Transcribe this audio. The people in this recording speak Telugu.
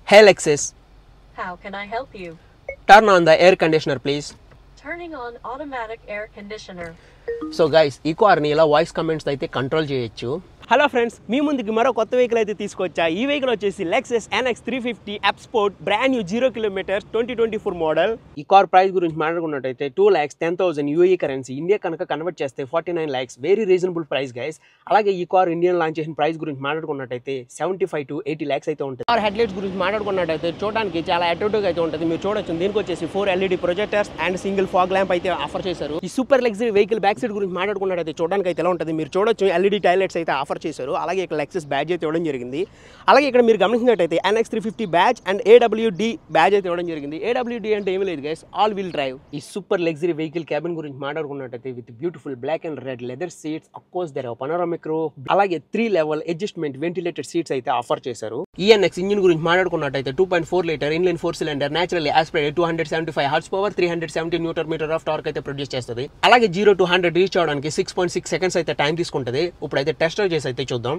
Hey Lexus, How can I help you? turn on the air conditioner please. Turning on automatic air conditioner. So guys ఈ కార్ని ఇలా వాయిస్ కమెంట్స్ అయితే కంట్రోల్ చేయొచ్చు. హలో ఫ్రెండ్స్, మీ ముందుకి మరో కొత్త వెహికల్ అయితే తీసుకొచ్చా. ఈ వెహికల్ వచ్చేసి Lexus NX 350 F Sport brand new 0 kilometres 2024 model. ఈ కార్ ప్రైస్ గురించి మాట్లాడుకున్నట్టయితే 2,10,000 UAE కరెన్సీ, ఇండియా కనుక కన్వర్ట్ చేస్తే 49 lakhs, very reasonable price guys. అలాగే ఈ కార్ ఇండియన్ లాంచ్ చేసిన ప్రైస్ గురించి మాట్లాడుకున్నట్టయితే 75 to 80 lakhs అయితే ఉంటుంది. కార్ హెడ్లైట్స్ గురించి మాట్లాడుకున్నట్టయితే చూడడానికి చాలా అట్రాక్టివ్గా అయితే ఉంటుంది. మీరు చూడొచ్చు, దీనికి వచ్చేసి 4 LED projectors and single fog lamp అయితే ఆఫర్ చేశారు. ఈ super luxury vehicle back side గురించి మాట్లాడుకున్నట్టయితే చూడడానికి అయితే ఎలా ఉంటుంది మీరు చూడొచ్చు, LED టైలెట్స్ అయితే ఆఫర్ చేశారు. అలాగే ఇక్కడ లెక్సస్ బ్యాడ్జ్ అయితే ఇవ్వడం జరిగింది. అలాగే ఇక్కడ మీరు గమనించినట్టయితే NX 350 badge and AWD badge అయితే ఇవ్వడం జరిగింది. AWD అంటే ఏమీ లేదు గైస్, ఆల్ వీల్ డ్రైవ్. ఈ సూపర్ లగ్జరీ వెహికల్ క్యాబిన్ గురించి మాట్లాడుకున్నట్టయితే with beautiful black and red leather seats, of course there are panoramic roof, అలాగే 3 level అడ్జస్ట్మెంట్ వెంటిలేటెడ్ సీట్స్ అయితే ఆఫర్ చేశారు. NX ఇంజిన్ గురించి మాట్లాడుకున్నట్టయితే 2.4 litre inline 4 cylinder naturally aspirated 275 horse power 370 newton metre of torque అయితే ప్రొడ్యూస్ చేస్తుంది. అలాగే 0 to 100 రీచ్ అవడానికి 6.6 seconds అయితే టైం తీసుకుంటుంది. ఇప్పుడైతే టెస్ట్ డ్రైవ్ చేసి అయితే చూద్దాం.